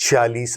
46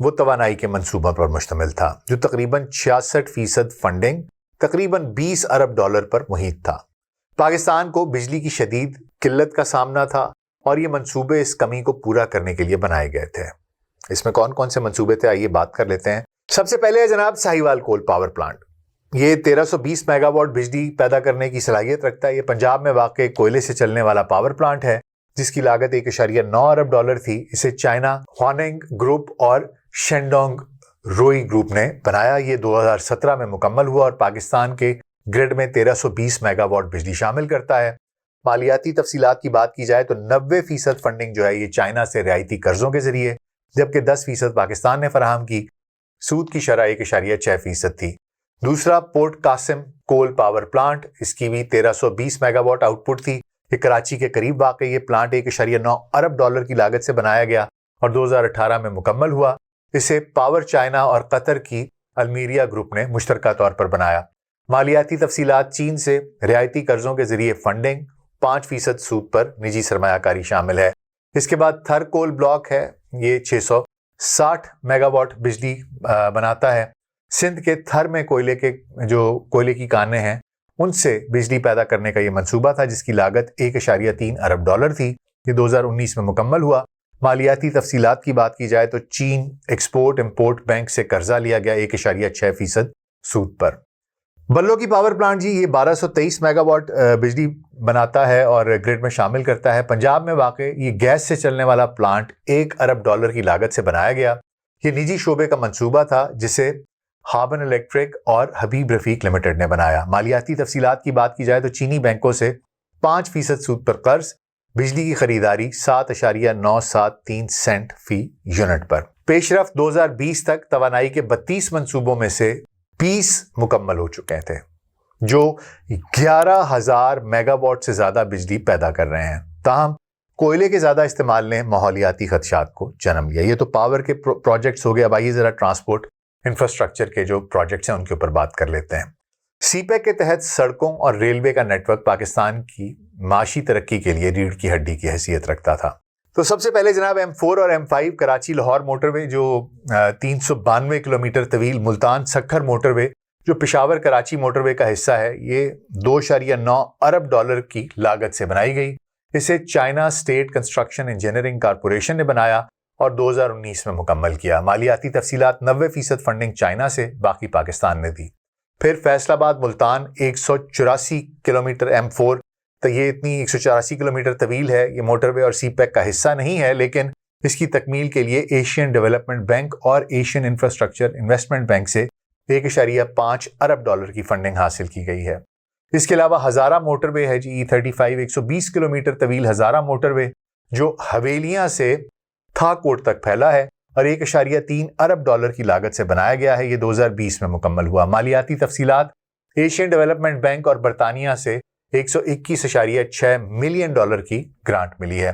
وہ توانائی کے منصوبہ پر مشتمل تھا جو تقریباً 66% فنڈنگ تقریباً 20 ارب ڈالر پر محیط تھا۔ پاکستان کو بجلی کی شدید قلت کا سامنا تھا اور یہ منصوبے اس کمی کو پورا کرنے کے لیے بنائے گئے تھے۔ اس میں کون کون سے منصوبے تھے آئیے بات کر لیتے ہیں۔ سب سے پہلے ہے جناب ساہیوال کول پاور پلانٹ۔ یہ 1320 میگا واٹ بجلی پیدا کرنے کی صلاحیت رکھتا ہے۔ یہ پنجاب میں واقع کوئلے سے چلنے والا پاور پلانٹ ہے جس کی لاگت 1.9 ارب ڈالر تھی۔ اسے چائنا ہواننگ گروپ اور شینڈونگ روئی گروپ نے بنایا۔ یہ 2017 میں مکمل ہوا اور پاکستان کے گرڈ میں 1320 میگا واٹ بجلی شامل کرتا ہے۔ مالیاتی تفصیلات کی بات کی جائے تو 90% فنڈنگ جو ہے یہ چائنا سے رعایتی قرضوں کے ذریعے، جبکہ 10% پاکستان نے فراہم کی۔ سود کی شرح 1.6% تھی۔ دوسرا port Qasim coal power plant, اس کی بھی 1320 میگا واٹ آؤٹ پٹ تھی۔ یہ کراچی کے قریب واقع یہ پلانٹ 1.9 ارب ڈالر کی لاگت سے بنایا گیا اور 2018 میں مکمل ہوا۔ اسے پاور چائنا اور قطر کی المیریا گروپ نے مشترکہ طور پر بنایا۔ مالیاتی تفصیلات: چین سے رعایتی قرضوں کے ذریعے فنڈنگ، 5% سود پر نجی سرمایہ کاری شامل ہے۔ اس کے بعد تھر کول بلاک ہے، یہ 660 میگا واٹ بجلی بناتا ہے۔ سندھ کے تھر میں کوئلے کی کانیں ہیں ان سے بجلی پیدا کرنے کا یہ منصوبہ تھا جس کی لاگت 1.3 ارب ڈالر تھی۔ یہ 2019 میں مکمل ہوا۔ مالیاتی تفصیلات کی بات کی جائے تو چین ایکسپورٹ امپورٹ بینک سے قرضہ لیا گیا 1.6% سود پر۔ بلو کی پاور پلانٹ جی، یہ 1223 میگا واٹ بجلی بناتا ہے اور گرڈ میں شامل کرتا ہے۔ پنجاب میں واقع یہ گیس سے چلنے والا پلانٹ 1 ارب ڈالر کی لاگت سے بنایا گیا۔ یہ نجی شعبے کا منصوبہ تھا جسے ہابن الیکٹرک اور حبیب رفیق لمیٹڈ نے بنایا۔ مالیاتی تفصیلات کی بات کی جائے تو چینی بینکوں سے 5% سود پر قرض، بجلی کی خریداری 7.973 سینٹ فی یونٹ پر۔ پیش رفت 2020 تک توانائی کے 32 منصوبوں میں سے 20 مکمل ہو چکے تھے جو 11,000 میگا واٹ سے زیادہ بجلی پیدا کر رہے ہیں۔ تاہم کوئلے کے زیادہ استعمال نے ماحولیاتی خدشات کو جنم لیا۔ یہ تو پاور کے پروجیکٹس ہو گئے۔ اب آئیے ذرا ٹرانسپورٹ انفراسٹرکچر کے جو پروجیکٹس ہیں ان کے اوپر بات کر لیتے ہیں۔ سی پیک کے تحت سڑکوں اور ریلوے کا نیٹ ورک پاکستان کی معاشی ترقی کے لیے ریڑھ کی ہڈی کی حیثیت رکھتا تھا۔ تو سب سے پہلے جناب M4 اور M5 کراچی لاہور موٹر وے جو 392 کلومیٹر طویل ملتان سکھر موٹر وے جو پشاور کراچی موٹر وے کا حصہ ہے، یہ 2.9 ارب ڈالر کی لاگت سے بنائی گئی۔ اسے China state construction engineering corporation نے بنایا اور 2019 میں مکمل کیا۔ مالیاتی تفصیلات: 90% فنڈنگ چائنا سے، باقی پاکستان نے دی۔ پھر فیصل آباد ملتان 184 کلومیٹر M4، تو یہ اتنی 184 کلومیٹر طویل ہے۔ یہ موٹر وے اور سی پیک کا حصہ نہیں ہے لیکن اس کی تکمیل کے لیے ایشین ڈیولپمنٹ بینک اور ایشین انفراسٹرکچر انویسٹمنٹ بینک سے 1.5 ارب ڈالر کی فنڈنگ حاصل کی گئی ہے۔ اس کے علاوہ ہزارہ موٹر وے ہے جی، E35 120 کلومیٹر طویل ہزارہ موٹر وے جو حویلیاں سے تھا کوٹ تک پھیلا ہے اور 1.3 ارب ڈالر کی لاگت سے بنایا گیا ہے۔ یہ 2020 میں مکمل ہوا۔ مالیاتی تفصیلات: ایشین ڈیولپمنٹ بینک اور برطانیہ سے 121.6 ملین ڈالر کی گرانٹ ملی ہے۔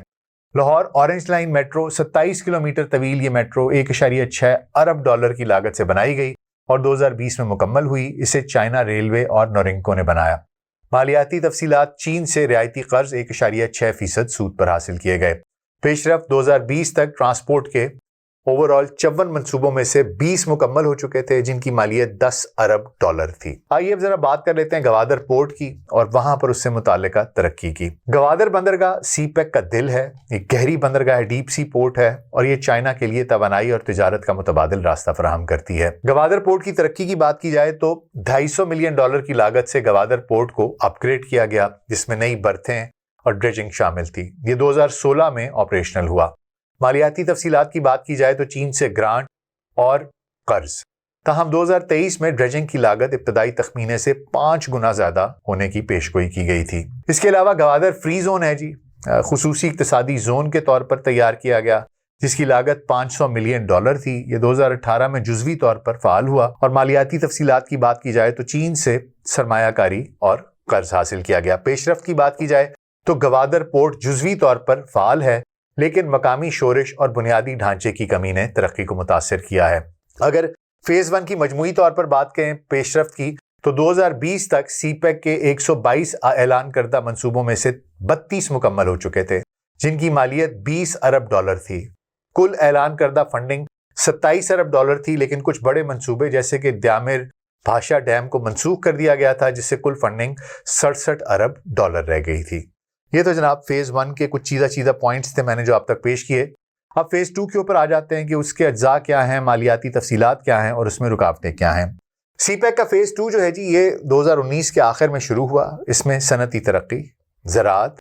Lahore orange line metro 27 kilometre طویل یہ میٹرو 1.6 ارب ڈالر کی لاگت سے بنائی گئی اور 2020 میں مکمل ہوئی۔ اسے چائنا ریلوے اور نورنکو نے بنایا۔ مالیاتی تفصیلات: چین سے رعایتی قرض 1.6% سود پر حاصل کیے گئے۔ پیش رفت: 2020 تک ٹرانسپورٹ کے اوورآل 54 منصوبوں میں سے 20 مکمل ہو چکے تھے جن کی مالیت 10 ارب ڈالر تھی۔ آئیے اب ذرا بات کر لیتے ہیں گوادر پورٹ کی اور وہاں پر اس سے متعلقہ ترقی کی۔ گوادر بندرگاہ سی پیک کا دل ہے، یہ گہری بندرگاہ ہے، ڈیپ سی پورٹ ہے اور یہ چائنا کے لیے توانائی اور تجارت کا متبادل راستہ فراہم کرتی ہے۔ گوادر پورٹ کی ترقی کی بات کی جائے تو 250 ملین ڈالر کی لاگت سے گوادر پورٹ کو اپ گریڈ کیا گیا جس میں نئی برتھیں اور ڈریجنگ شامل تھی۔ یہ 2016 میں آپریشنل ہوا۔ مالیاتی تفصیلات کی بات کی جائے تو چین سے گرانٹ اور قرض، تاہم 2023 میں ڈریجنگ کی لاگت ابتدائی تخمینے سے 5 گنا زیادہ ہونے کی پیشگوئی کی گئی تھی۔ اس کے علاوہ گوادر فری زون ہے جی، خصوصی اقتصادی زون کے طور پر تیار کیا گیا جس کی لاگت 500 ملین ڈالر تھی۔ یہ 2018 میں جزوی طور پر فعال ہوا۔ اور مالیاتی تفصیلات کی بات کی جائے تو چین سے سرمایہ کاری اور قرض حاصل کیا گیا۔ پیش رفت کی بات کی جائے تو گوادر پورٹ جزوی طور پر فعال ہے لیکن مقامی شورش اور بنیادی ڈھانچے کی کمی نے ترقی کو متاثر کیا ہے۔ اگر فیز 1 کی مجموعی طور پر بات کریں پیش رفت کی تو 2020 تک سی پیک کے 122 اعلان کردہ منصوبوں میں سے 32 مکمل ہو چکے تھے جن کی مالیت 20 ارب ڈالر تھی۔ کل اعلان کردہ فنڈنگ 27 ارب ڈالر تھی، لیکن کچھ بڑے منصوبے جیسے کہ دیامر بھاشا ڈیم کو منسوخ کر دیا گیا تھا، جس سے کل فنڈنگ 67 ارب ڈالر رہ گئی تھی۔ یہ تو جناب فیز 1 کے کچھ چیزہ پوائنٹس تھے میں نے جو آپ تک پیش کیے۔ اب فیز 2 کے اوپر آ جاتے ہیں کہ اس کے اجزاء کیا ہیں، مالیاتی تفصیلات کیا ہیں اور اس میں رکاوٹیں کیا ہیں۔ سی پیک کا فیز 2 جو ہے جی یہ 2019 کے آخر میں شروع ہوا۔ اس میں صنعتی ترقی، زراعت،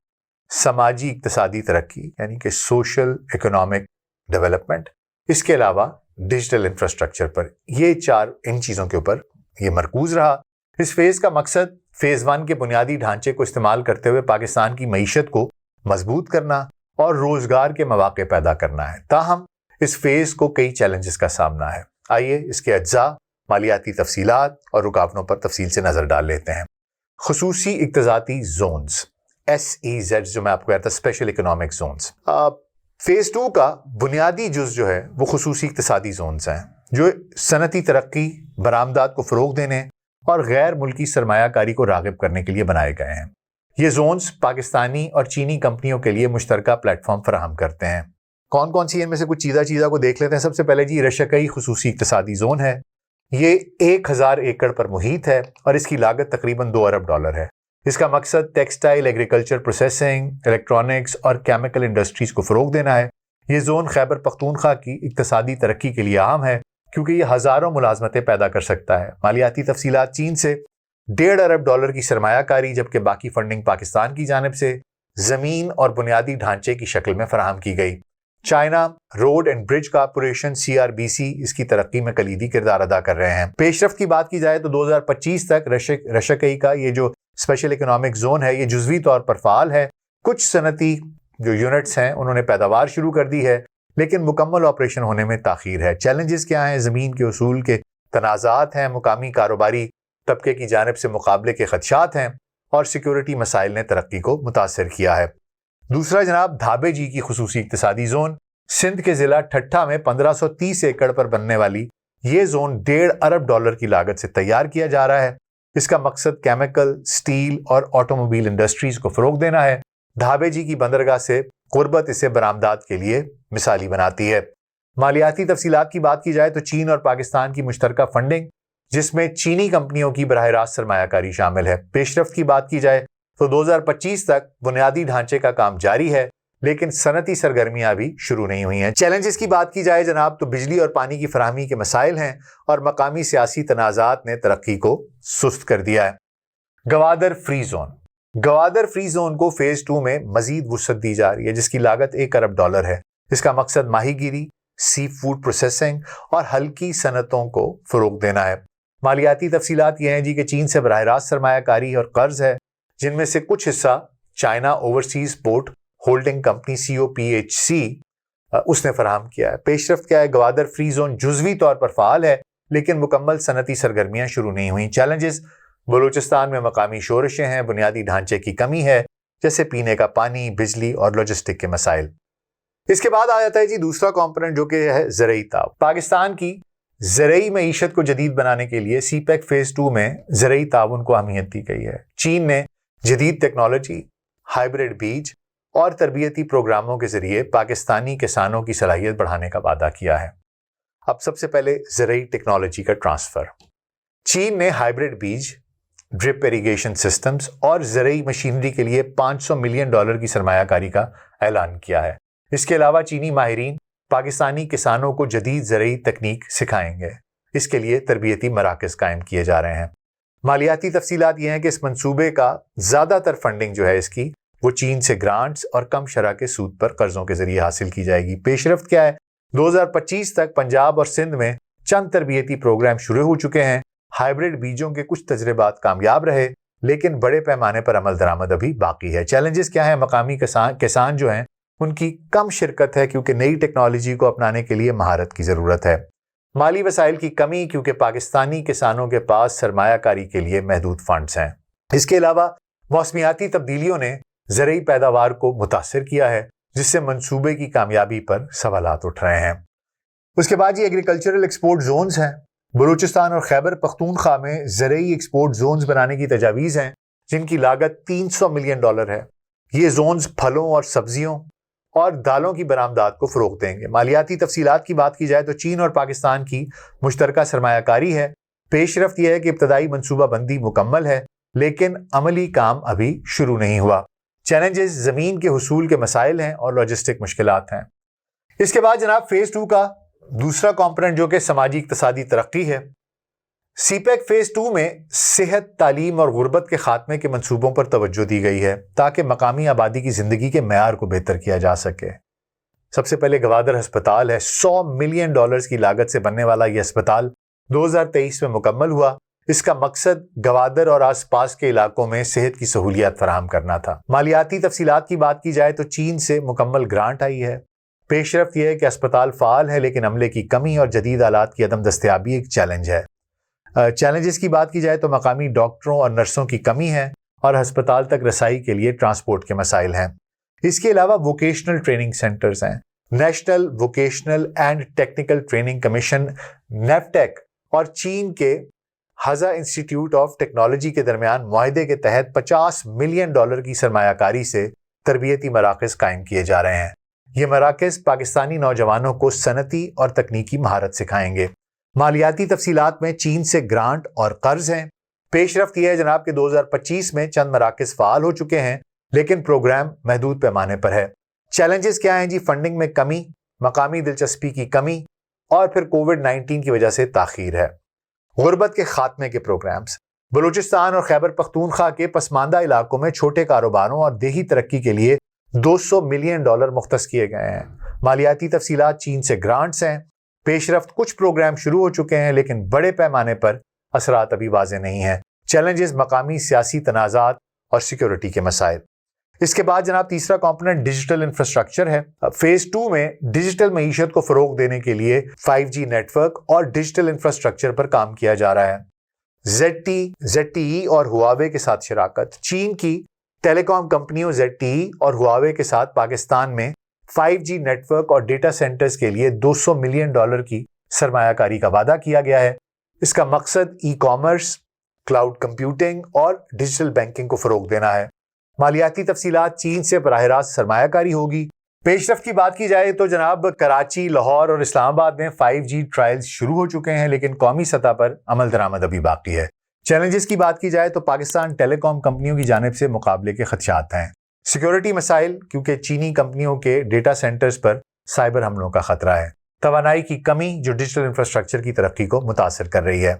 سماجی اقتصادی ترقی یعنی کہ سوشل اکنامک ڈیولپمنٹ، اس کے علاوہ ڈیجیٹل انفراسٹرکچر پر، یہ ان چیزوں کے اوپر یہ مرکوز رہا۔ اس فیز کا مقصد فیز 1 کے بنیادی ڈھانچے کو استعمال کرتے ہوئے پاکستان کی معیشت کو مضبوط کرنا اور روزگار کے مواقع پیدا کرنا ہے۔ تاہم اس فیز کو کئی چیلنجز کا سامنا ہے۔ آئیے اس کے اجزاء، مالیاتی تفصیلات اور رکاوٹوں پر تفصیل سے نظر ڈال لیتے ہیں۔ خصوصی اقتصادی زونز، SEZ جو میں آپ کو کہتا تھا، اسپیشل اکنامک زونز۔ فیز 2 کا بنیادی جز جو ہے وہ خصوصی اقتصادی زونز ہیں، جو صنعتی ترقی، برآمدات کو فروغ دینے اور غیر ملکی سرمایہ کاری کو راغب کرنے کے لیے بنائے گئے ہیں۔ یہ زونز پاکستانی اور چینی کمپنیوں کے لیے مشترکہ پلیٹ فارم فراہم کرتے ہیں۔ کون کون سی ان میں سے کچھ چیزہ کو دیکھ لیتے ہیں۔ سب سے پہلے جی رشکئی خصوصی اقتصادی زون ہے۔ یہ 1000 ایکڑ پر محیط ہے اور اس کی لاگت تقریباً 2 ارب ڈالر ہے۔ اس کا مقصد ٹیکسٹائل، ایگریکلچر پروسیسنگ، الیکٹرانکس اور کیمیکل انڈسٹریز کو فروغ دینا ہے۔ یہ زون خیبر پختونخوا کی اقتصادی ترقی کے لیے اہم ہے کیونکہ یہ ہزاروں ملازمتیں پیدا کر سکتا ہے۔ مالیاتی تفصیلات، چین سے 1.5 ارب ڈالر کی سرمایہ کاری، جبکہ باقی فنڈنگ پاکستان کی جانب سے زمین اور بنیادی ڈھانچے کی شکل میں فراہم کی گئی۔ China road and bridge corporation CRBC اس کی ترقی میں کلیدی کردار ادا کر رہے ہیں۔ پیش رفت کی بات کی جائے تو 2025 تک رشکئی کا یہ جو اسپیشل اکنامک زون ہے یہ جزوی طور پر فعال ہے۔ کچھ صنعتی جو یونٹس ہیں انہوں نے پیداوار شروع کر دی ہے، لیکن مکمل آپریشن ہونے میں تاخیر ہے۔ چیلنجز کیا ہیں؟ زمین کے اصول کے تنازعات ہیں، مقامی کاروباری طبقے کی جانب سے مقابلے کے خدشات ہیں اور سیکیورٹی مسائل نے ترقی کو متاثر کیا ہے۔ دوسرا جناب دھابے جی کی خصوصی اقتصادی زون، سندھ کے ضلع ٹھٹھا میں 1530 ایکڑ پر بننے والی یہ زون 1.5 ارب ڈالر کی لاگت سے تیار کیا جا رہا ہے۔ اس کا مقصد کیمیکل، سٹیل اور آٹوموبائل انڈسٹریز کو فروغ دینا ہے۔ دھابے جی کی بندرگاہ سے قربت اسے برآمدات کے لیے مثالی بناتی ہے۔ مالیاتی تفصیلات کی بات کی جائے تو چین اور پاکستان کی مشترکہ فنڈنگ، جس میں چینی کمپنیوں کی براہ راست سرمایہ کاری شامل ہے۔ پیش رفت کی بات کی جائے تو 2025 تک بنیادی ڈھانچے کا کام جاری ہے، لیکن صنعتی سرگرمیاں ابھی شروع نہیں ہوئی ہیں۔ چیلنجز کی بات کی جائے جناب تو بجلی اور پانی کی فراہمی کے مسائل ہیں اور مقامی سیاسی تنازعات نے ترقی کو سست کر دیا ہے۔ Gwadar free zone, Gwadar free zone کو فیز 2 میں مزید وسعت دی جا رہی ہے، جس کی لاگت 1 ارب ڈالر ہے۔ اس کا مقصد ماہی گیری، سی فوڈ پروسیسنگ اور ہلکی صنعتوں کو فروغ دینا ہے۔ مالیاتی تفصیلات یہ ہیں جی کہ چین سے براہ راست سرمایہ کاری اور قرض ہے، جن میں سے کچھ حصہ China overseas port holding company COPHC اس نے فراہم کیا ہے۔ پیش رفت کیا ہے؟ گوادر فری زون جزوی طور پر فعال ہے، لیکن مکمل صنعتی سرگرمیاں شروع نہیں ہوئیں۔ چیلنجز، بلوچستان میں مقامی شورشیں ہیں، بنیادی ڈھانچے کی کمی ہے جیسے پینے کا پانی، بجلی اور لاجسٹک کے مسائل۔ اس کے بعد آ جاتا ہے جی دوسرا کمپوننٹ جو کہ ہے زرعی تعاون۔ پاکستان کی زرعی معیشت کو جدید بنانے کے لیے سی پیک فیز 2 میں زرعی تعاون کو اہمیت دی گئی ہے۔ چین نے جدید ٹیکنالوجی، ہائیبرڈ بیج اور تربیتی پروگراموں کے ذریعے پاکستانی کسانوں کی صلاحیت بڑھانے کا وعدہ کیا ہے۔ اب سب سے پہلے زرعی ٹیکنالوجی کا ٹرانسفر۔ چین نے ہائیبرڈ بیج، ڈرپ ایریگیشن سسٹمز اور زرعی مشینری کے لیے $500 ملین کی سرمایہ کاری کا اعلان کیا ہے۔ اس کے علاوہ چینی ماہرین پاکستانی کسانوں کو جدید زرعی تکنیک سکھائیں گے۔ اس کے لیے تربیتی مراکز قائم کیے جا رہے ہیں۔ مالیاتی تفصیلات یہ ہیں کہ اس منصوبے کا زیادہ تر فنڈنگ جو ہے اس کی وہ چین سے گرانٹس اور کم شرح کے سود پر قرضوں کے ذریعے حاصل کی جائے گی۔ پیش رفت کیا ہے؟ 2025 تک پنجاب اور سندھ میں چند تربیتی پروگرام شروع ہو چکے ہیں۔ ہائیبرڈ بیجوں کے کچھ تجربات کامیاب رہے، لیکن بڑے پیمانے پر عمل درآمد ابھی باقی ہے۔ چیلنجز کیا ہیں؟ مقامی کسان جو ہیں ان کی کم شرکت ہے کیونکہ نئی ٹیکنالوجی کو اپنانے کے لیے مہارت کی ضرورت ہے۔ مالی وسائل کی کمی کیونکہ پاکستانی کسانوں کے پاس سرمایہ کاری کے لیے محدود فنڈز ہیں۔ اس کے علاوہ موسمیاتی تبدیلیوں نے زرعی پیداوار کو متاثر کیا ہے، جس سے منصوبے کی کامیابی پر سوالات اٹھ رہے ہیں۔ اس کے بعد یہ ایگریکلچرل ایکسپورٹ زونز ہیں۔ بلوچستان اور خیبر پختونخوا میں زرعی ایکسپورٹ زونز بنانے کی تجاویز ہیں، جن کی لاگت $300 ملین ہے۔ یہ زونز پھلوں اور سبزیوں، اور دالوں کی برآمدات کو فروغ دیں گے۔ مالیاتی تفصیلات کی بات کی جائے تو چین اور پاکستان کی مشترکہ سرمایہ کاری ہے۔ پیش رفت یہ ہے کہ ابتدائی منصوبہ بندی مکمل ہے لیکن عملی کام ابھی شروع نہیں ہوا۔ چیلنجز زمین کے حصول کے مسائل ہیں اور لاجسٹک مشکلات ہیں۔ اس کے بعد جناب فیز 2 کا دوسرا کمپوننٹ جو کہ سماجی اقتصادی ترقی ہے۔ سی پیک فیز 2 میں صحت، تعلیم اور غربت کے خاتمے کے منصوبوں پر توجہ دی گئی ہے تاکہ مقامی آبادی کی زندگی کے معیار کو بہتر کیا جا سکے۔ سب سے پہلے گوادر ہسپتال ہے۔ $100 ملین کی لاگت سے بننے والا یہ ہسپتال 2023 میں مکمل ہوا۔ اس کا مقصد گوادر اور آس پاس کے علاقوں میں صحت کی سہولیات فراہم کرنا تھا۔ مالیاتی تفصیلات کی بات کی جائے تو چین سے مکمل گرانٹ آئی ہے۔ پیش رفت یہ ہے کہ ہسپتال فعال ہے لیکن عملے کی کمی اور جدید آلات کی عدم دستیابی ایک چیلنج ہے۔ چیلنجز کی بات کی جائے تو مقامی ڈاکٹروں اور نرسوں کی کمی ہے اور ہسپتال تک رسائی کے لیے ٹرانسپورٹ کے مسائل ہیں۔ اس کے علاوہ ووکیشنل ٹریننگ سینٹرز ہیں۔ National vocational and technical training commission نیفٹیک اور چین کے ہزا انسٹیٹیوٹ آف ٹیکنالوجی کے درمیان معاہدے کے تحت $50 ملین کی سرمایہ کاری سے تربیتی مراکز قائم کیے جا رہے ہیں۔ یہ مراکز پاکستانی نوجوانوں کو صنعتی اور تکنیکی مہارت سکھائیں گے۔ مالیاتی تفصیلات میں چین سے گرانٹ اور قرض ہیں۔ پیش رفت یہ ہے جناب کہ 2025 میں چند مراکز فعال ہو چکے ہیں لیکن پروگرام محدود پیمانے پر ہے۔ چیلنجز کیا ہیں جی؟ فنڈنگ میں کمی، مقامی دلچسپی کی کمی اور پھر کووڈ-19 کی وجہ سے تاخیر ہے۔ غربت کے خاتمے کے پروگرامز۔ بلوچستان اور خیبر پختونخوا کے پسماندہ علاقوں میں چھوٹے کاروباروں اور دیہی ترقی کے لیے $200 ملین مختص کیے گئے ہیں۔ مالیاتی تفصیلات چین سے گرانٹس ہیں۔ پیش رفت کچھ پروگرام شروع ہو چکے ہیں لیکن بڑے پیمانے پر اثرات ابھی واضح نہیں ہیں۔ چیلنجز مقامی سیاسی تنازعات اور سیکیورٹی کے مسائل۔ اس کے بعد جناب تیسرا کمپوننٹ ڈیجیٹل انفراسٹرکچر ہے۔ فیز 2 میں ڈیجیٹل معیشت کو فروغ دینے کے لیے 5G نیٹ ورک اور ڈیجیٹل انفراسٹرکچر پر کام کیا جا رہا ہے۔ ZTE اور ہواوے کے ساتھ شراکت۔ چین کی ٹیلی کام کمپنیوں ZTE اور ہواوے کے ساتھ پاکستان میں 5G نیٹ ورک اور ڈیٹا سینٹرز کے لیے $200 ملین کی سرمایہ کاری کا وعدہ کیا گیا ہے۔ اس کا مقصد ای کامرس، کلاؤڈ کمپیوٹنگ اور ڈیجیٹل بینکنگ کو فروغ دینا ہے۔ مالیاتی تفصیلات چین سے براہ راست سرمایہ کاری ہوگی۔ پیش رفت کی بات کی جائے تو جناب کراچی، لاہور اور اسلام آباد میں 5G ٹرائلز شروع ہو چکے ہیں لیکن قومی سطح پر عمل درآمد ابھی باقی ہے۔ چیلنجز کی بات کی جائے تو پاکستان ٹیلی کام کمپنیوں کی جانب سے مقابلے کے خدشات ہیں۔ سیکیورٹی مسائل کیونکہ چینی کمپنیوں کے ڈیٹا سینٹرز پر سائبر حملوں کا خطرہ ہے۔ توانائی کی کمی جو ڈیجیٹل انفراسٹرکچر کی ترقی کو متاثر کر رہی ہے۔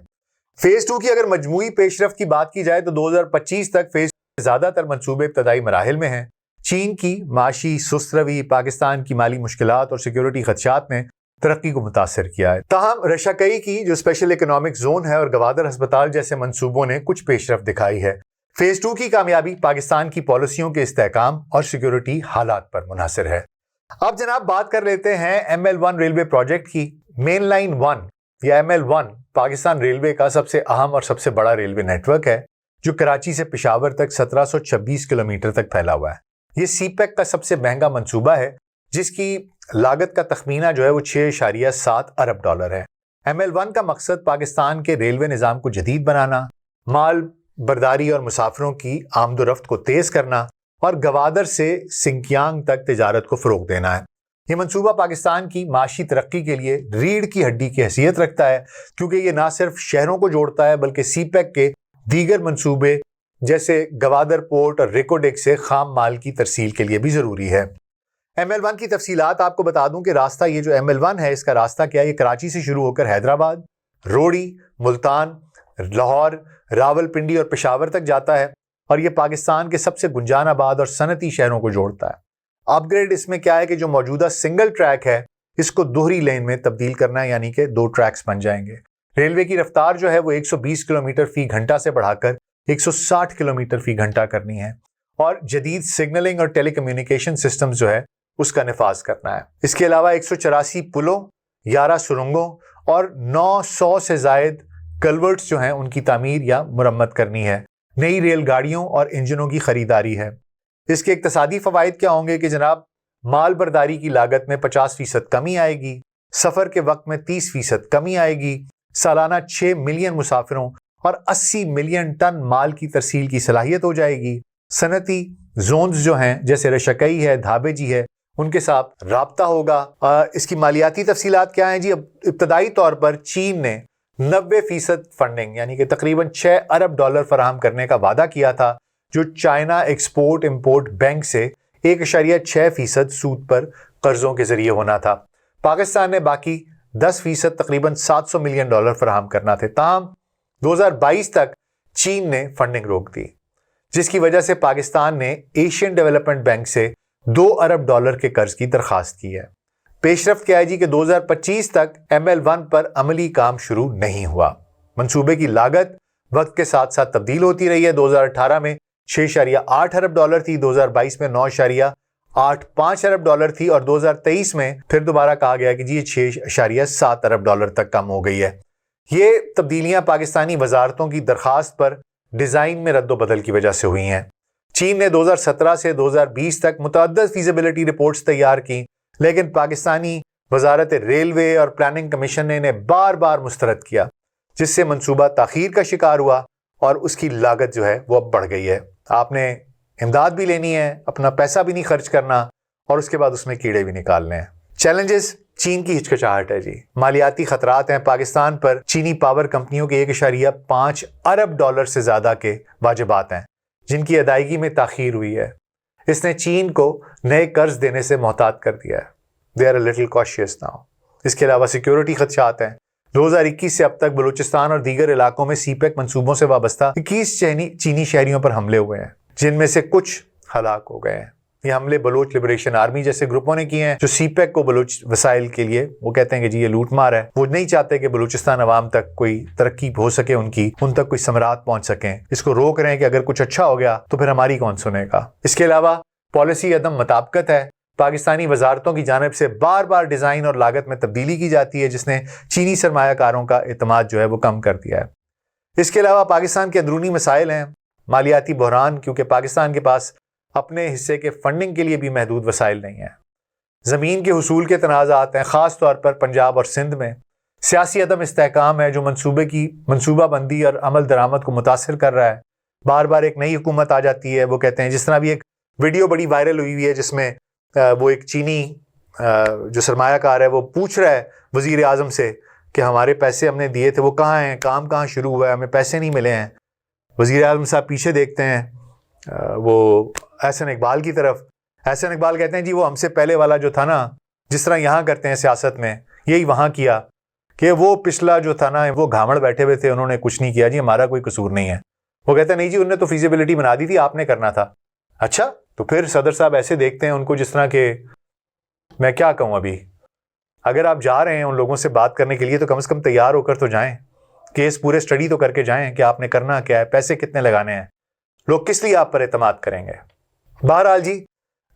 فیز 2 کی اگر مجموعی پیش رفت کی بات کی جائے تو 2025 تک فیز زیادہ تر منصوبے ابتدائی مراحل میں ہیں۔ چین کی معاشی سست روی، پاکستان کی مالی مشکلات اور سیکیورٹی خدشات نے ترقی کو متاثر کیا ہے۔ تاہم رشکئی کی جو اسپیشل اکنامک زون ہے اور گوادر ہسپتال جیسے منصوبوں نے کچھ پیش رفت دکھائی ہے۔ فیز 2 کی کامیابی پاکستان کی پالیسیوں کے استحکام اور سیکیورٹی حالات پر منحصر ہے۔ اب جناب بات کر لیتے ہیں ML1 ریلوے پروجیکٹ کی۔ مین لائن 1 یا ML1 پاکستان ریلوے کا سب سے اہم اور سب سے بڑا ریلوے نیٹ ورک ہے جو کراچی سے پشاور تک 1726 کلومیٹر تک پھیلا ہوا ہے۔ یہ سی پیک کا سب سے مہنگا منصوبہ ہے جس کی لاگت کا تخمینہ جو ہے وہ $6.7 ارب ہے۔ ML1 کا مقصد پاکستان کے ریلوے نظام کو جدید بنانا، مال برداری اور مسافروں کی آمد و رفت کو تیز کرنا اور گوادر سے سنکیانگ تک تجارت کو فروغ دینا ہے۔ یہ منصوبہ پاکستان کی معاشی ترقی کے لیے ریڑھ کی ہڈی کی حیثیت رکھتا ہے کیونکہ یہ نہ صرف شہروں کو جوڑتا ہے بلکہ سی پیک کے دیگر منصوبے جیسے گوادر پورٹ اور ریکوڈیک سے خام مال کی ترسیل کے لیے بھی ضروری ہے۔ ML1 کی تفصیلات آپ کو بتا دوں کہ راستہ یہ جو ML1 ہے اس کا راستہ کیا ہے؟ یہ کراچی سے شروع ہو کر حیدرآباد، روڑی، ملتان، لاہور، راولپنڈی اور پشاور تک جاتا ہے اور یہ پاکستان کے سب سے گنجان آباد اور صنعتی شہروں کو جوڑتا ہے۔ اپ گریڈ اس میں کیا ہے کہ جو موجودہ سنگل ٹریک ہے اس کو دوہری لین میں تبدیل کرنا ہے، یعنی کہ 2 ٹریکس بن جائیں گے۔ ریلوے کی رفتار جو ہے وہ 120 کلومیٹر فی گھنٹہ سے بڑھا کر 160 کلومیٹر فی گھنٹہ کرنی ہے اور جدید سگنلنگ اور ٹیلی کمیونیکیشن سسٹمز جو ہے اس کا نفاذ کرنا ہے۔ اس کے علاوہ 184 پلوں، 11 سرنگوں اور 900 سے زائد کلورٹس جو ہیں ان کی تعمیر یا مرمت کرنی ہے۔ نئی ریل گاڑیوں اور انجنوں کی خریداری ہے۔ اس کے اقتصادی فوائد کیا ہوں گے کہ جناب مال برداری کی لاگت میں 50% کمی آئے گی، سفر کے وقت میں 30% کمی آئے گی، سالانہ 6 ملین مسافروں اور 80 ملین ٹن مال کی ترسیل کی صلاحیت ہو جائے گی۔ صنعتی زونز جو ہیں جیسے رشکئی ہے، دھابے جی ہے، ان کے ساتھ رابطہ ہوگا۔ اس کی مالیاتی تفصیلات کیا ہیں جی؟ ابتدائی طور پر چین نے 90% فنڈنگ یعنی کہ تقریباً $6 ارب فراہم کرنے کا وعدہ کیا تھا، جو چائنا ایکسپورٹ امپورٹ بینک سے 1.6% سود پر قرضوں کے ذریعے ہونا تھا۔ پاکستان نے باقی 10% تقریباً $700 ملین فراہم کرنا تھے۔ تاہم 2022 تک چین نے فنڈنگ روک دی، جس کی وجہ سے پاکستان نے ایشین ڈیولپمنٹ بینک سے $2 ارب کے قرض کی درخواست کی ہے۔ پیش رفت کیا ہے جی کہ 2025 تک ML1 پر عملی کام شروع نہیں ہوا۔ منصوبے کی لاگت وقت کے ساتھ ساتھ تبدیل ہوتی رہی ہے۔ 2018 میں $6.8 ارب تھی، 2022 میں $9.85 ارب تھی، اور 2023 میں پھر دوبارہ کہا گیا کہ جی یہ $6.7 ارب تک کم ہو گئی ہے۔ یہ تبدیلیاں پاکستانی وزارتوں کی درخواست پر ڈیزائن میں رد و بدل کی وجہ سے ہوئی ہیں۔ چین نے 2017 سے 2020 تک متعدد فیزیبلٹی رپورٹس تیار کی، لیکن پاکستانی وزارت ریلوے اور پلاننگ کمیشن نے انہیں بار بار مسترد کیا، جس سے منصوبہ تاخیر کا شکار ہوا اور اس کی لاگت جو ہے وہ اب بڑھ گئی ہے۔ آپ نے امداد بھی لینی ہے، اپنا پیسہ بھی نہیں خرچ کرنا، اور اس کے بعد اس میں کیڑے بھی نکالنے ہیں۔ چیلنجز: چین کی ہچکچاہٹ ہے جی، مالیاتی خطرات ہیں۔ پاکستان پر چینی پاور کمپنیوں کے $1.5 ارب سے زیادہ کے واجبات ہیں، جن کی ادائیگی میں تاخیر ہوئی ہے۔ اس نے چین کو نئے قرض دینے سے محتاط کر دیا ہے۔ They are a little cautious now۔ اس کے علاوہ سیکیورٹی خدشات ہیں۔ 2021 سے اب تک بلوچستان اور دیگر علاقوں میں سی پیک منصوبوں سے وابستہ 21 چینی شہریوں پر حملے ہوئے ہیں، جن میں سے کچھ ہلاک ہو گئے ہیں۔ یہ حملے بلوچ لبریشن آرمی جیسے گروپوں نے کیے ہیں، جو سی پیک کو بلوچ وسائل کے لیے وہ کہتے ہیں کہ جی یہ لوٹ مار ہے۔ وہ نہیں چاہتے کہ بلوچستان عوام تک کوئی ترقی ہو سکے، ان تک کوئی ثمرات پہنچ سکیں۔ اس کو روک رہے ہیں کہ اگر کچھ اچھا ہو گیا تو پھر ہماری کون سنے گا۔ اس کے علاوہ پالیسی عدم مطابقت ہے۔ پاکستانی وزارتوں کی جانب سے بار بار ڈیزائن اور لاگت میں تبدیلی کی جاتی ہے، جس نے چینی سرمایہ کاروں کا اعتماد جو ہے وہ کم کر دیا ہے۔ اس کے علاوہ پاکستان کے اندرونی مسائل ہیں۔ مالیاتی بحران، کیونکہ پاکستان کے پاس اپنے حصے کے فنڈنگ کے لیے بھی محدود وسائل نہیں ہیں۔ زمین کے حصول کے تنازعات ہیں، خاص طور پر پنجاب اور سندھ میں۔ سیاسی عدم استحکام ہے، جو منصوبہ بندی اور عمل درآمد کو متاثر کر رہا ہے۔ بار بار ایک نئی حکومت آ جاتی ہے، وہ کہتے ہیں، جس طرح بھی ایک ویڈیو بڑی وائرل ہوئی ہے جس میں وہ ایک چینی جو سرمایہ کار ہے وہ پوچھ رہا ہے وزیر اعظم سے کہ ہمارے پیسے ہم نے دیے تھے وہ کہاں ہیں، کام کہاں شروع ہوا ہے، ہمیں پیسے نہیں ملے ہیں۔ وزیر اعظم صاحب پیچھے دیکھتے ہیں وہ احسن اقبال کی طرف۔ احسن اقبال کہتے ہیں جی وہ ہم سے پہلے والا جو تھا نا، جس طرح یہاں کرتے ہیں سیاست میں، یہی وہاں کیا، کہ وہ پچھلا جو تھا نا وہ گھامڑ بیٹھے ہوئے تھے، انہوں نے کچھ نہیں کیا جی، ہمارا کوئی قصور نہیں ہے۔ وہ کہتے ہیں نہیں جی انہوں نے تو فیزیبلٹی بنا دی تھی، آپ نے کرنا تھا۔ اچھا تو پھر صدر صاحب ایسے دیکھتے ہیں ان کو جس طرح کہ میں کیا کہوں، ابھی اگر آپ جا رہے ہیں ان لوگوں سے بات کرنے کے لیے تو کم از کم تیار ہو کر تو جائیں، کیس پورے سٹڈی تو کر کے جائیں کہ آپ نے کرنا کیا ہے، پیسے کتنے لگانے ہیں، لوگ کس لیے آپ پر اعتماد کریں گے۔ بہرحال جی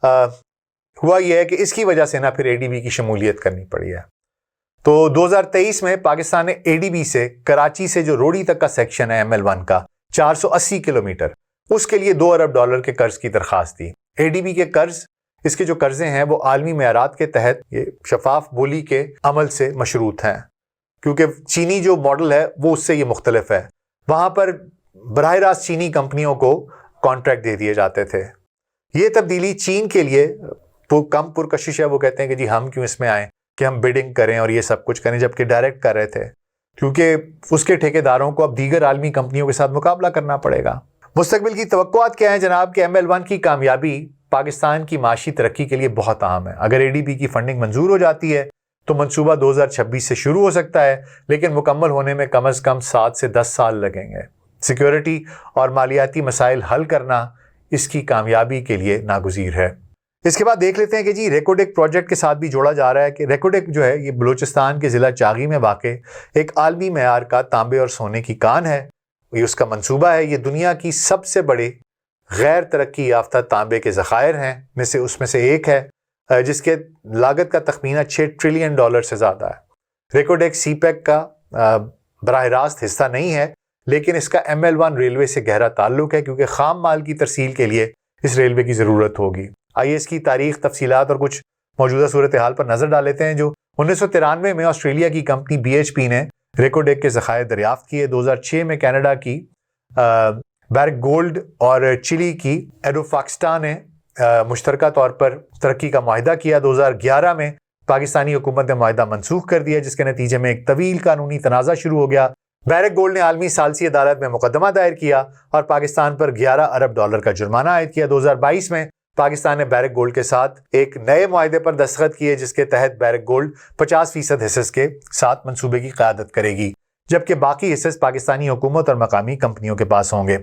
ہوا یہ ہے کہ اس کی وجہ سے نا پھر ADB کی شمولیت کرنی پڑی ہے۔ تو 2023 میں پاکستان نے ADB سے کراچی سے جو روڑی تک کا سیکشن ہے ML1 کا 480 کلومیٹر، اس کے لیے $2 ارب کے قرض کی درخواست دی۔ ADB کے قرض، اس کے جو قرضے ہیں وہ عالمی معیارات کے تحت یہ شفاف بولی کے عمل سے مشروط ہیں، کیونکہ چینی جو ماڈل ہے وہ اس سے یہ مختلف ہے۔ وہاں پر براہ راست چینی کمپنیوں کو کانٹریکٹ دے دیے جاتے تھے۔ یہ تبدیلی چین کے لیے کم پرکشش ہے۔ وہ کہتے ہیں کہ جی ہم کیوں اس میں آئیں کہ ہم بیڈنگ کریں اور یہ سب کچھ کریں، جبکہ ڈائریکٹ کر رہے تھے، کیونکہ اس کے ٹھیکیداروں کو اب دیگر عالمی کمپنیوں کے ساتھ مقابلہ کرنا پڑے گا۔ مستقبل کی توقعات کیا ہیں جناب؟ کہ ML1 کی کامیابی پاکستان کی معاشی ترقی کے لیے بہت اہم ہے۔ اگر ADB کی فنڈنگ منظور ہو جاتی ہے تو منصوبہ 2026 سے شروع ہو سکتا ہے، لیکن مکمل ہونے میں کم از کم 7 سے 10 سال لگیں گے۔ سیکیورٹی اور مالیاتی مسائل حل کرنا اس کی کامیابی کے لیے ناگزیر ہے۔ اس کے بعد دیکھ لیتے ہیں کہ جی ریکوڈک پروجیکٹ کے ساتھ بھی جوڑا جا رہا ہے کہ ریکوڈک جو ہے یہ بلوچستان کے ضلع چاغی میں واقع ایک عالمی معیار کا تانبے اور سونے کی کان ہے۔ یہ اس کا منصوبہ ہے۔ یہ دنیا کی سب سے بڑے غیر ترقی یافتہ تانبے کے ذخائر ہیں اس میں سے ایک ہے، جس کے لاگت کا تخمینہ $6 ٹریلین سے زیادہ ہے۔ ریکوڈیک سی پیک کا براہ راست حصہ نہیں ہے، لیکن اس کا ML1 ریلوے سے گہرا تعلق ہے، کیونکہ خام مال کی ترسیل کے لیے اس ریلوے کی ضرورت ہوگی۔ آئیے اس کی تاریخ، تفصیلات اور کچھ موجودہ صورتحال پر نظر ڈال لیتے ہیں۔ جو 1993 میں آسٹریلیا کی کمپنی BHP نے ریکوڈیک کے ذخائر دریافت کیے۔ 2006 میں کینیڈا کی بیرک گولڈ اور چلی کی ایڈوفاکسٹا نے مشترکہ طور پر ترقی کا معاہدہ کیا. 2011 میں پاکستانی حکومت نے معاہدہ منسوخ کر دیا جس کے نتیجے میں ایک طویل قانونی تنازع شروع ہو گیا. بیرک گولڈ نے عالمی ثالثی عدالت میں مقدمہ دائر کیا اور پاکستان پر $11 ارب کا جرمانہ عائد کیا. 2022 میں پاکستان نے بیرک گولڈ کے ساتھ ایک نئے معاہدے پر دستخط کیے جس کے تحت بیرک گولڈ 50% حصص کے ساتھ منصوبے کی قیادت کرے گی جبکہ باقی حصص پاکستانی حکومت اور مقامی کمپنیوں کے پاس ہوں گے.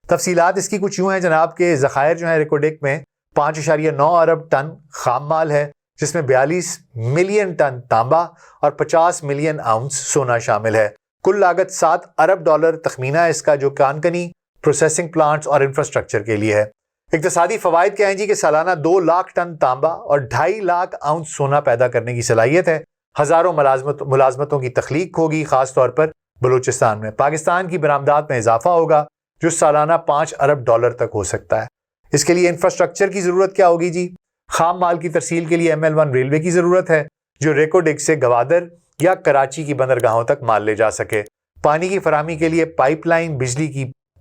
تفصیلات اس کی کچھ یوں ہیں جناب کہ ذخائر جو ہیں ریکوڈیک میں 5.9 ارب ٹن خام مال ہے جس میں 42 ملین ٹن تانبا اور 50 ملین آؤنس سونا شامل ہے. کل لاگت $7 ارب تخمینہ ہے اس کا جو کانکنی پروسیسنگ پلانٹس اور انفراسٹرکچر کے لیے ہے. اقتصادی فوائد کیا ہیں جی کہ سالانہ 2 لاکھ ٹن تانبا اور 2.5 لاکھ آؤنس سونا پیدا کرنے کی صلاحیت ہے. ہزاروں ملازمتوں کی تخلیق ہوگی خاص طور پر بلوچستان میں. پاکستان کی برآمدات میں اضافہ ہوگا جو سالانہ $5 ارب تک ہو سکتا ہے. اس کے لیے انفراسٹرکچر کی ضرورت کیا ہوگی جی؟ خام مال کی ترسیل کے لیے ML1 ریلوے کی ضرورت ہے جو ریکوڈیک سے گوادر یا کراچی کی بندرگاہوں تک مال لے جا سکے. پانی کی فراہمی کے لیے پائپ لائن، بجلی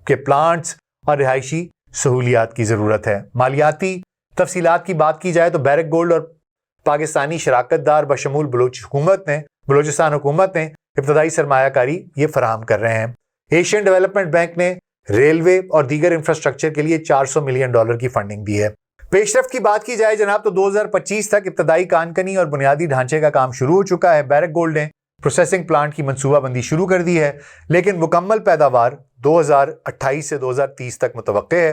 کے پلانٹس اور رہائشی سہولیات کی ضرورت ہے. مالیاتی تفصیلات کی بات کی جائے تو بیرک گولڈ اور پاکستانی شراکت دار بشمول بلوچستان حکومت نے ابتدائی سرمایہ کاری یہ فراہم کر رہے ہیں. ایشین ڈیولپمنٹ بینک نے ریلوے اور دیگر انفراسٹرکچر کے لیے $400 ملین کی فنڈنگ دی ہے. پیش رفت کی بات کی جائے جناب تو 2025 تک ابتدائی کانکنی اور بنیادی ڈھانچے کا کام شروع ہو چکا ہے. بیرک گولڈ نے پروسیسنگ پلانٹ کی منصوبہ بندی شروع کر دی ہے لیکن مکمل پیداوار 2028 سے 2030 تک متوقع ہے.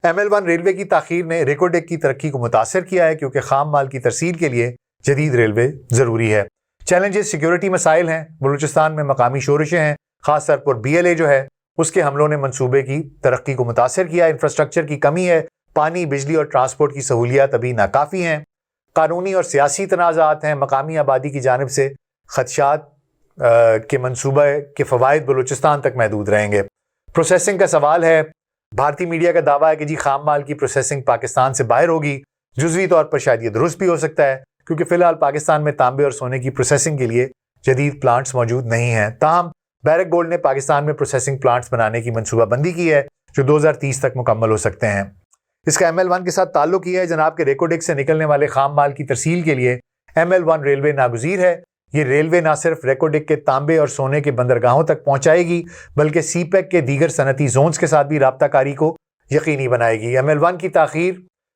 ML1 ریلوے کی تاخیر نے ریکوڈیک کی ترقی کو متاثر کیا ہے کیونکہ خام مال کی ترسیل کے لیے جدید ریلوے ضروری ہے. چیلنجز سیکیورٹی مسائل ہیں. بلوچستان میں مقامی شورشیں ہیں، خاص طور پر BLA جو ہے اس کے حملوں نے منصوبے کی ترقی کو متاثر کیا. انفراسٹرکچر کی کمی ہے، پانی، بجلی اور ٹرانسپورٹ کی سہولیات ابھی ناکافی ہیں. قانونی اور سیاسی تنازعات ہیں. مقامی آبادی کی جانب سے خدشات کے منصوبہ کے فوائد بلوچستان تک محدود رہیں گے. پروسیسنگ کا سوال ہے. بھارتی میڈیا کا دعویٰ ہے کہ جی خام مال کی پروسیسنگ پاکستان سے باہر ہوگی. جزوی طور پر شاید یہ درست بھی ہو سکتا ہے کیونکہ فی الحال پاکستان میں تانبے اور سونے کی پروسیسنگ کے لیے جدید پلانٹس موجود نہیں ہیں. تاہم بیرک گولڈ نے پاکستان میں پروسیسنگ پلانٹس بنانے کی منصوبہ بندی کی ہے جو 2030 تک مکمل ہو سکتے ہیں. اس کا ML1 کے ساتھ تعلق یہ ہے جناب کہ ریکوڈیک سے نکلنے والے خام مال کی ترسیل کے لیے ML1 ریلوے ناگزیر ہے. یہ ریلوے نہ صرف ریکوڈیک کے تانبے اور سونے کے بندرگاہوں تک پہنچائے گی بلکہ CPEC کے دیگر صنعتی زونز کے ساتھ بھی رابطہ کاری کو یقینی بنائے گی. ML1 کی تاخیر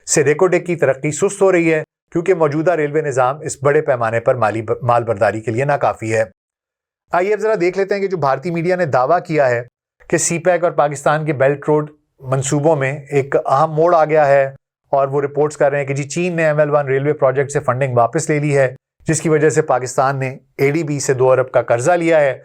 سے ریکوڈیک کی ترقی سست ہو رہی ہے کیونکہ موجودہ ریلوے نظام اس بڑے پیمانے پر مال برداری کے لیے ناکافی ہے. آئیے اب ذرا دیکھ لیتے ہیں کہ جو بھارتی میڈیا نے دعویٰ کیا ہے کہ CPEC اور پاکستان کے بیلٹ روڈ منصوبوں میں ایک اہم موڑ آ گیا ہے اور وہ رپورٹس کر رہے ہیں کہ جی چین نے ML1 ریلوے پروجیکٹ سے فنڈنگ واپس لے لی ہے جس کی وجہ سے پاکستان نے ADB سے $2 ارب کا قرضہ لیا ہے.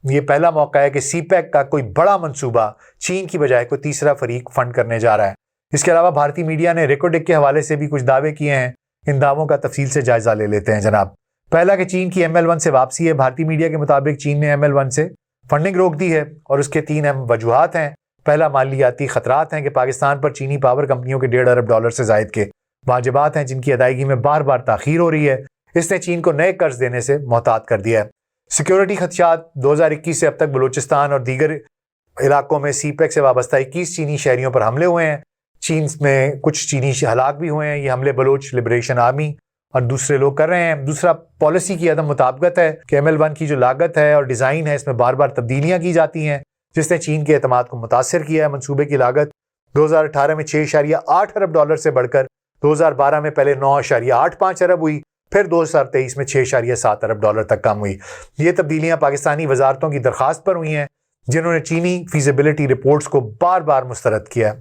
یہ پہلا موقع ہے کہ CPEC کا کوئی بڑا منصوبہ چین کی بجائے کوئی تیسرا فریق فنڈ کرنے جا رہا ہے. اس کے علاوہ بھارتی میڈیا نے ریکوڈیک کے حوالے سے بھی کچھ دعوے کیے ہیں. ان دعووں کا تفصیل سے جائزہ لے لیتے ہیں جناب. پہلا کہ چین کی ML1 سے واپسی ہے. بھارتی میڈیا کے مطابق چین نے ML1 سے فنڈنگ روک دی ہے اور اس کے 3 اہم وجوہات ہیں. پہلا مالیاتی خطرات ہیں کہ پاکستان پر چینی پاور کمپنیوں کے $1.5 ارب سے زائد کے واجبات ہیں جن کی ادائیگی میں بار بار تاخیر ہو رہی ہے. اس نے چین کو نئے قرض دینے سے محتاط کر دیا ہے. سیکیورٹی خدشات 2021 سے اب تک بلوچستان اور دیگر علاقوں میں CPEC سے وابستہ 21 چینی شہریوں پر حملے ہوئے ہیں. چین میں کچھ چینی ہلاک بھی ہوئے ہیں. یہ حملے بلوچ لبریشن آرمی اور دوسرے لوگ کر رہے ہیں. دوسرا پالیسی کی عدم مطابقت ہے کہ ML1 کی جو لاگت ہے اور ڈیزائن ہے اس میں بار بار تبدیلیاں کی جاتی ہیں جس نے چین کے اعتماد کو متاثر کیا ہے. منصوبے کی لاگت 2018 میں $6.8 ارب سے بڑھ کر 2012 میں پہلے $9.85 ارب ہوئی پھر 2023 میں $6.7 ارب تک کم ہوئی. یہ تبدیلیاں پاکستانی وزارتوں کی درخواست پر ہوئی ہیں جنہوں نے چینی فیزیبلٹی رپورٹس کو بار بار مسترد کیا.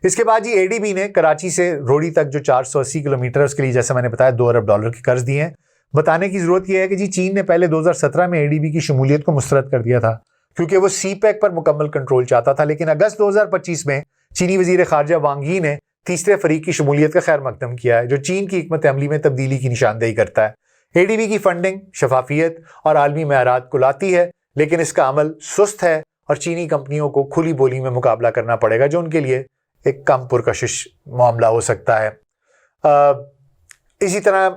اس کے بعد ADB نے کراچی سے روڑی تک جو 480 کلومیٹر اس کے لیے جیسے میں نے بتایا $2 ارب کے قرض دیے ہیں. بتانے کی ضرورت یہ ہے کہ جی چین نے پہلے 2017 میں ADB کی شمولیت کو مسترد کر دیا تھا کیونکہ وہ CPEC پر مکمل کنٹرول چاہتا تھا. لیکن اگست 2025 میں چینی وزیر خارجہ وانگ یی نے تیسرے فریق کی شمولیت کا خیر مقدم کیا ہے جو چین کی حکمت عملی میں تبدیلی کی نشاندہی کرتا ہے. ADB کی فنڈنگ شفافیت اور عالمی معیارات کو لاتی ہے لیکن اس کا عمل سست ہے اور چینی کمپنیوں کو کھلی بولی میں مقابلہ کرنا پڑے گا جو ان کے لیے ایک کم پرکشش معاملہ ہو سکتا ہے. اسی طرح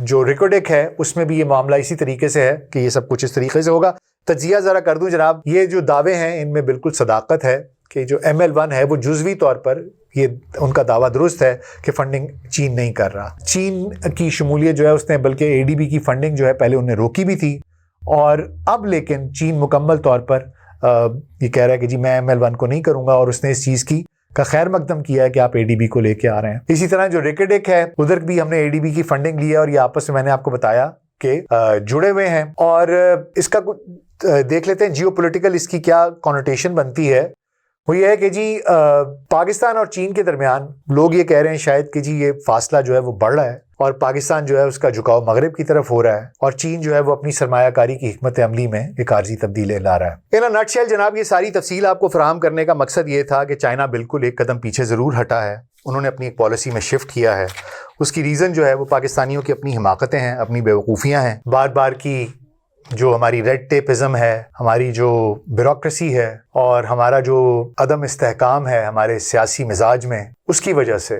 جو ریکوڈیک ہے اس میں بھی یہ معاملہ اسی طریقے سے ہے کہ یہ سب کچھ اس طریقے سے ہوگا. تجزیہ ذرا کر دوں جناب. یہ جو دعوے ہیں ان میں بالکل صداقت ہے کہ جو ML1 ہے وہ جزوی طور پر یہ ان کا دعویٰ درست ہے کہ فنڈنگ چین نہیں کر رہا. چین کی شمولیت جو ہے اس نے بلکہ ADB کی فنڈنگ جو ہے پہلے انہیں روکی بھی تھی, اور اب لیکن چین مکمل طور پر یہ کہہ رہا ہے کہ جی میں ML1 کو نہیں کروں گا, اور اس نے اس چیز کا خیر مقدم کیا ہے کہ آپ ADB کو لے کے آ رہے ہیں. اسی طرح جو ریکڈک ہے ادھر بھی ہم نے ADB کی فنڈنگ لی ہے, اور یہ آپس میں میں نے آپ کو بتایا کہ جڑے ہوئے ہیں. اور اس کا دیکھ لیتے ہیں جیو پولیٹیکل اس کی کیا کونوٹیشن بنتی ہے. وہ یہ ہے کہ جی پاکستان اور چین کے درمیان لوگ یہ کہہ رہے ہیں شاید کہ جی یہ فاصلہ جو ہے وہ بڑھ رہا ہے, اور پاکستان جو ہے اس کا جھکاؤ مغرب کی طرف ہو رہا ہے, اور چین جو ہے وہ اپنی سرمایہ کاری کی حکمت عملی میں ایک عارضی تبدیلی لا رہا ہے. ان نٹ شیل جناب یہ ساری تفصیل آپ کو فراہم کرنے کا مقصد یہ تھا کہ چائنا بالکل ایک قدم پیچھے ضرور ہٹا ہے, انہوں نے اپنی ایک پالیسی میں شفٹ کیا ہے. اس کی ریزن جو ہے وہ پاکستانیوں کی اپنی حماقتیں ہیں, اپنی بیوقوفیاں ہیں, بار بار کی جو ہماری ریڈ ٹیپزم ہے, ہماری جو بیوروکریسی ہے, اور ہمارا جو عدم استحکام ہے ہمارے سیاسی مزاج میں, اس کی وجہ سے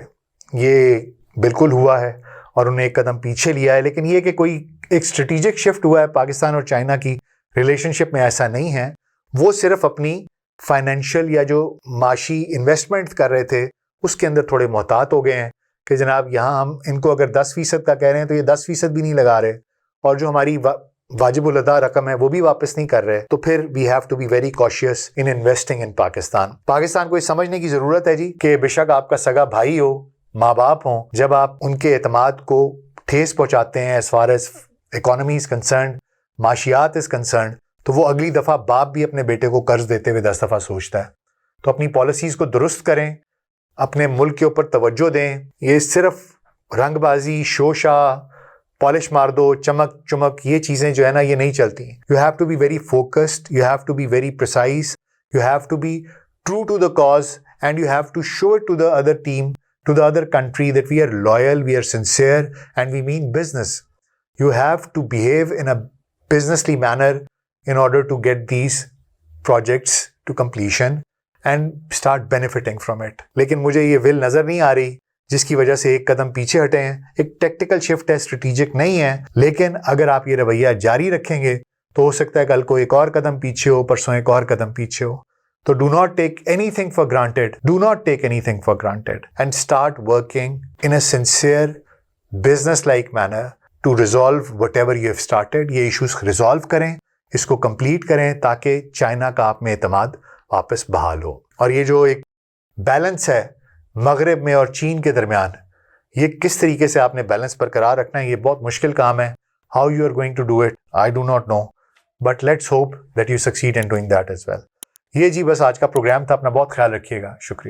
یہ بالکل ہوا ہے اور انہیں ایک قدم پیچھے لیا ہے. لیکن یہ کہ کوئی ایک اسٹریٹجک شفٹ ہوا ہے پاکستان اور چائنا کی ریلیشن شپ میں, ایسا نہیں ہے. وہ صرف اپنی فائنینشیل یا جو معاشی انویسٹمنٹ کر رہے تھے اس کے اندر تھوڑے محتاط ہو گئے ہیں کہ جناب یہاں ہم ان کو اگر 10% کا کہہ رہے ہیں تو یہ 10% بھی نہیں لگا رہے, اور جو ہماری واجب الادا رقم ہے وہ بھی واپس نہیں کر رہے. تو پھر we have to be very cautious in investing in Pakistan. Pakistan کو یہ سمجھنے کی ضرورت ہے جی کہ بے شک آپ کا سگا بھائی ہو, ماں باپ ہوں, جب آپ ان کے اعتماد کو ٹھیس پہنچاتے ہیں as far as economy is concerned, معاشیات از کنسرنڈ, تو وہ اگلی دفعہ باپ بھی اپنے بیٹے کو قرض دیتے ہوئے 10 دفعہ سوچتا ہے. تو اپنی پالیسیز کو درست کریں, اپنے ملک کے اوپر توجہ دیں. یہ صرف رنگ بازی, شوشا, پالش مار دو, چمک چمک, یہ چیزیں جو ہے نا یہ نہیں چلتی. You have to be very focused, you have to be very precise, you have to be true to the cause, and you have to show it to the other team, to the other country that we are loyal, we are sincere, and we mean business. You have to behave in a businessly manner in order to get these projects to completion and start benefiting from it. لیکن مجھے یہ will نظر نہیں آ رہی جس کی وجہ سے ایک قدم پیچھے ہٹے ہیں. ایک ٹیکٹیکل شفٹ ہے, اسٹریٹجک نہیں ہے, لیکن اگر آپ یہ رویہ جاری رکھیں گے تو ہو سکتا ہے کل کو ایک اور قدم پیچھے ہو, پرسوں ایک اور قدم پیچھے ہو. So do not take anything for granted. Do not take anything for granted and start working in a sincere business-like manner to resolve whatever you have started. یہ issues resolve کریں, اس کو complete کریں تاکہ چائنا کا آپ میں اعتماد واپس بحال ہو. اور یہ جو ایک بیلنس ہے مغرب میں اور چین کے درمیان, یہ کس طریقے سے آپ نے بیلنس برقرار رکھنا ہے, یہ بہت مشکل کام ہے. How you are going to do it, I do not know. But let's hope that you succeed in doing that as well. یہ جی بس آج کا پروگرام تھا. اپنا بہت خیال رکھیے گا. شکریہ.